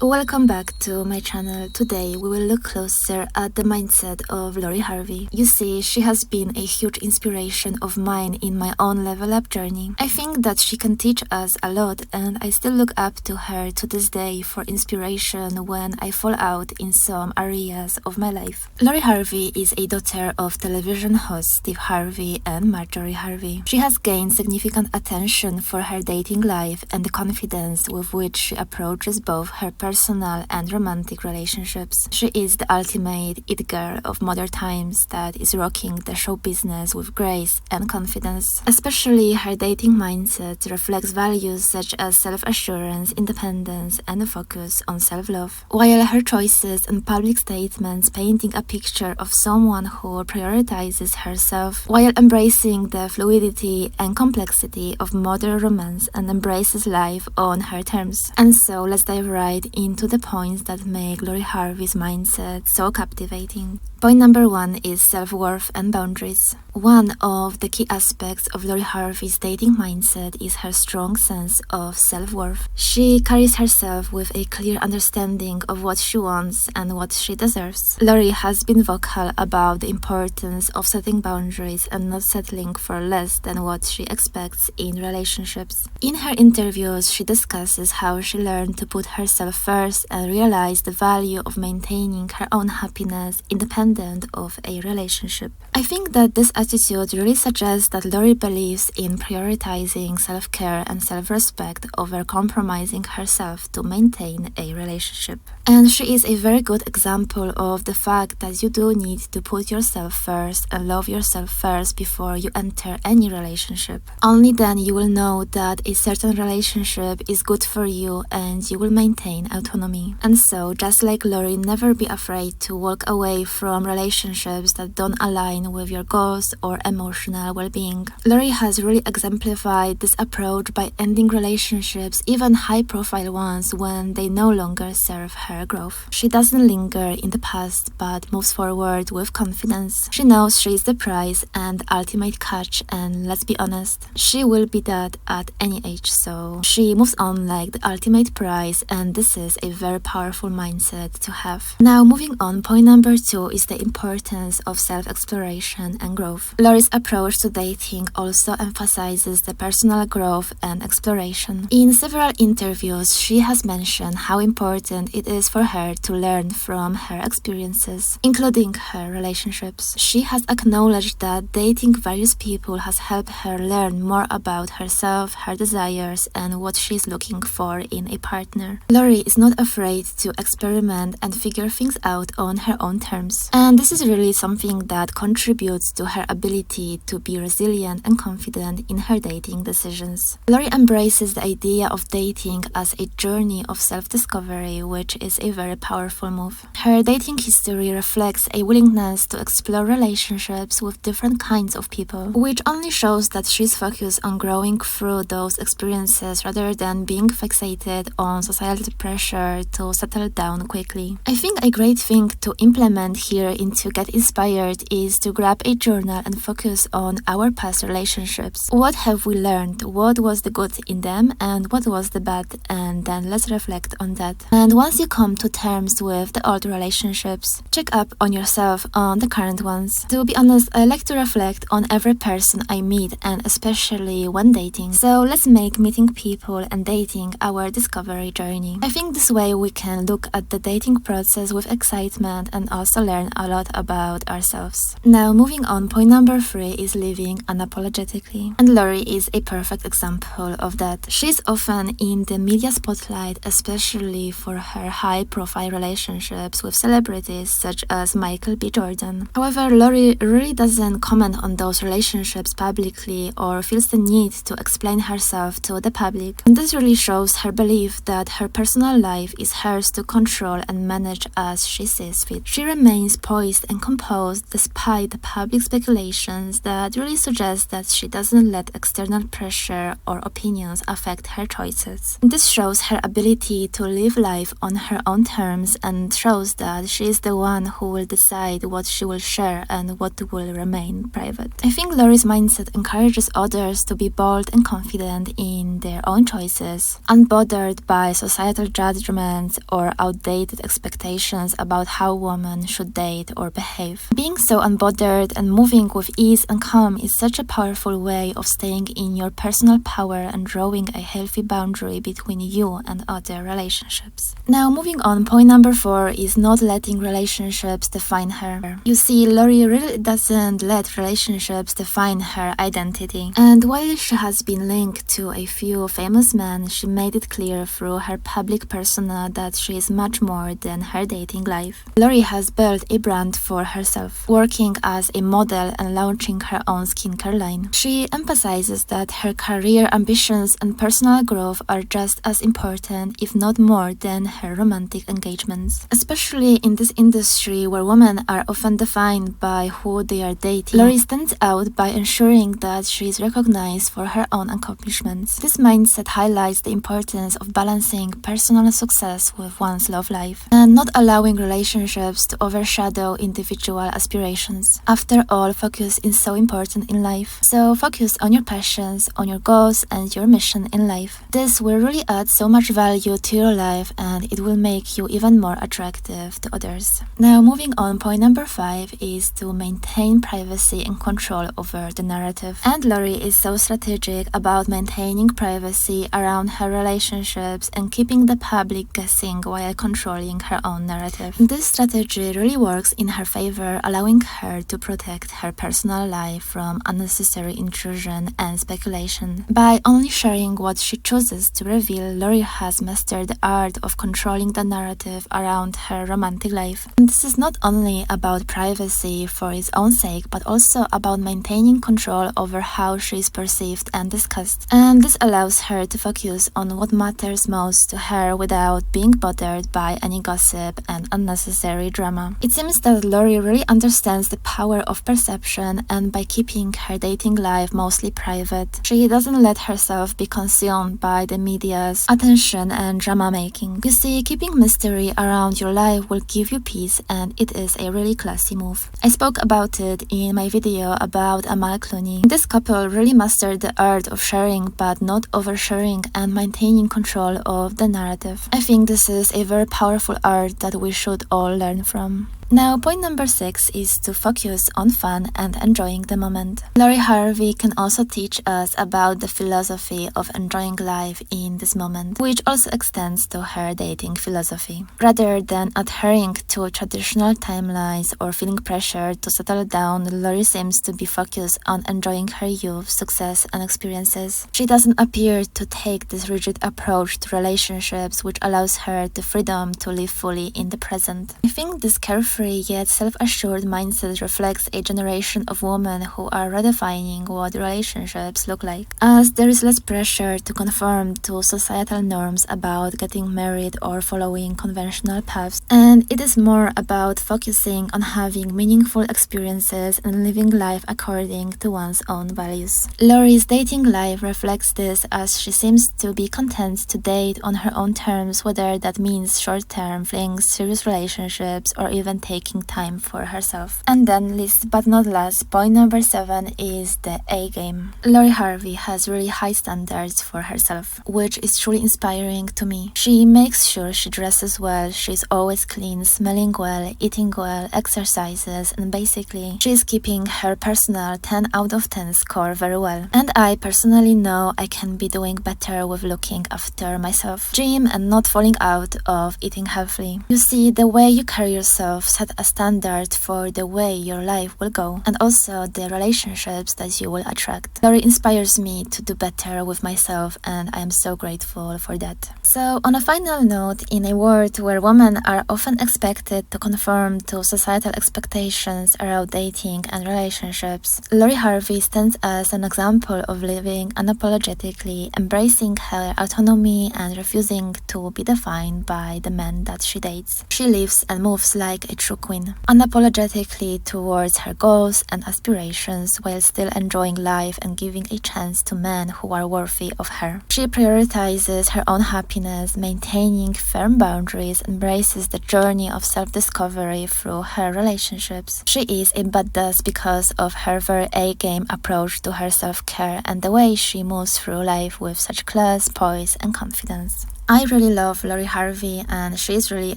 Welcome back to my channel. Today we will look closer at the mindset of Lori Harvey. You see, she has been a huge inspiration of mine in my own level up journey. I think that she can teach us a lot, and I still look up to her to this day for inspiration when I fall out in some areas of my life. Lori Harvey is a daughter of television host Steve Harvey and Marjorie Harvey. She has gained significant attention for her dating life and the confidence with which she approaches both her personal and romantic relationships. She is the ultimate it girl of modern times that is rocking the show business with grace and confidence. Especially her dating mindset reflects values such as self-assurance, independence, and a focus on self-love. While her choices and public statements painting a picture of someone who prioritizes herself while embracing the fluidity and complexity of modern romance and embraces life on her terms. And so let's dive right into the points that make Lori Harvey's mindset so captivating. Point number 1 is self-worth and boundaries. One of the key aspects of Lori Harvey's dating mindset is her strong sense of self-worth. She carries herself with a clear understanding of what she wants and what she deserves. Lori has been vocal about the importance of setting boundaries and not settling for less than what she expects in relationships. In her interviews, she discusses how she learned to put herself first and realize the value of maintaining her own happiness independent of a relationship. I think that this attitude really suggests that Lori believes in prioritizing self-care and self-respect over compromising herself to maintain a relationship. And she is a very good example of the fact that you do need to put yourself first and love yourself first before you enter any relationship. Only then you will know that a certain relationship is good for you and you will maintain autonomy. And so, just like Lori, never be afraid to walk away from relationships that don't align with your goals or emotional well-being. Lori has really exemplified this approach by ending relationships, even high-profile ones, when they no longer serve her growth. She doesn't linger in the past but moves forward with confidence. She knows she is the prize and ultimate catch, and let's be honest, she will be that at any age, so she moves on like the ultimate prize, and this is a very powerful mindset to have. Now moving on, point number 2 is the importance of self-exploration and growth. Lori's approach to dating also emphasizes the personal growth and exploration. In several interviews, she has mentioned how important it is for her to learn from her experiences, including her relationships. She has acknowledged that dating various people has helped her learn more about herself, her desires, and what she is looking for in a partner. Lori is not afraid to experiment and figure things out on her own terms. And this is really something that contributes to her ability to be resilient and confident in her dating decisions. Lori embraces the idea of dating as a journey of self-discovery, which is a very powerful move. Her dating history reflects a willingness to explore relationships with different kinds of people, which only shows that she's focused on growing through those experiences rather than being fixated on societal pressure to settle down quickly. I think a great thing to implement here into Get Inspired is to grab a journal and focus on our past relationships. What have we learned? What was the good in them and what was the bad? And then let's reflect on that. And once you come to terms with the old relationships, check up on yourself on the current ones. To be honest, I like to reflect on every person I meet, and especially when dating. So let's make meeting people and dating our discovery journey. I think this way we can look at the dating process with excitement and also learn a lot about ourselves. Now moving on, point number 3 is living unapologetically. And Lori is a perfect example of that. She's often in the media spotlight, especially for her high-profile relationships with celebrities such as Michael B. Jordan. However, Lori really doesn't comment on those relationships publicly or feels the need to explain herself to the public. And this really shows her belief that her personal life is hers to control and manage as she sees fit. She remains poised and composed despite the public speculations that really suggest that she doesn't let external pressure or opinions affect her choices. This shows her ability to live life on her own terms and shows that she is the one who will decide what she will share and what will remain private. I think Lori's mindset encourages others to be bold and confident in their own choices, unbothered by societal judgment judgments or outdated expectations about how women should date or behave. Being so unbothered and moving with ease and calm is such a powerful way of staying in your personal power and drawing a healthy boundary between you and other relationships. Now moving on, point number 4 is not letting relationships define her. You see, Lori really doesn't let relationships define her identity. And while she has been linked to a few famous men, she made it clear through her public persona that she is much more than her dating life. Lori has built a brand for herself, working as a model and launching her own skincare line. She emphasizes that her career ambitions and personal growth are just as important, if not more, than her romantic engagements. Especially in this industry where women are often defined by who they are dating, Lori stands out by ensuring that she is recognized for her own accomplishments. This mindset highlights the importance of balancing personal success with one's love life and not allowing relationships to overshadow individual aspirations. After all, focus is so important in life. So focus on your passions, on your goals, and your mission in life. This will really add so much value to your life and it will make you even more attractive to others. Now moving on, point number 5 is to maintain privacy and control over the narrative. And Lori is so strategic about maintaining privacy around her relationships and keeping the public guessing while controlling her own narrative. This strategy really works in her favor, allowing her to protect her personal life from unnecessary intrusion and speculation. By only sharing what she chooses to reveal, Lori has mastered the art of controlling the narrative around her romantic life. And this is not only about privacy for its own sake, but also about maintaining control over how she is perceived and discussed. And this allows her to focus on what matters most to her without being bothered by any gossip and unnecessary drama. It seems that Lori really understands the power of perception, and by keeping her dating life mostly private, she doesn't let herself be consumed by the media's attention and drama making. You see, keeping mystery around your life will give you peace, and it is a really classy move. I spoke about it in my video about Amal Clooney. This couple really mastered the art of sharing but not oversharing and maintaining control of the narrative. I think this is a very powerful art that we should all learn from. Now, point number 6 is to focus on fun and enjoying the moment. Lori Harvey can also teach us about the philosophy of enjoying life in this moment, which also extends to her dating philosophy. Rather than adhering to traditional timelines or feeling pressure to settle down, Lori seems to be focused on enjoying her youth, success, and experiences. She doesn't appear to take this rigid approach to relationships, which allows her the freedom to live fully in the present. I think this carefree yet self-assured mindset reflects a generation of women who are redefining what relationships look like, as there is less pressure to conform to societal norms about getting married or following conventional paths, and it is more about focusing on having meaningful experiences and living life according to one's own values. Lori's dating life reflects this, as she seems to be content to date on her own terms, whether that means short-term flings, serious relationships, or even taking time for herself. And then, least but not last, point number 7 is the A game. Lori Harvey has really high standards for herself, which is truly inspiring to me. She makes sure she dresses well, she's always clean, smelling well, eating well, exercises, and basically she's keeping her personal 10 out of 10 score very well. And I personally know I can be doing better with looking after myself, gym, and not falling out of eating healthy. You see, the way you carry yourself set a standard for the way your life will go, and also the relationships that you will attract. Lori inspires me to do better with myself, and I am so grateful for that. So, on a final note, in a world where women are often expected to conform to societal expectations around dating and relationships, Lori Harvey stands as an example of living unapologetically, embracing her autonomy and refusing to be defined by the men that she dates. She lives and moves like a true queen, unapologetically towards her goals and aspirations, while still enjoying life and giving a chance to men who are worthy of her. She prioritizes her own happiness, maintaining firm boundaries, embraces the journey of self-discovery through her relationships. She is a badass because of her very A-game approach to her self-care and the way she moves through life with such class, poise, and confidence. I really love Lori Harvey, and she is really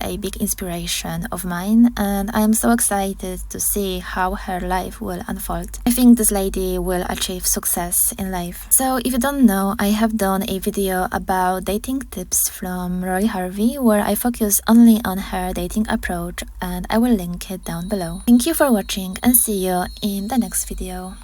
a big inspiration of mine, and I am so excited to see how her life will unfold. I think this lady will achieve success in life. So if you don't know, I have done a video about dating tips from Lori Harvey where I focus only on her dating approach, and I will link it down below. Thank you for watching and see you in the next video.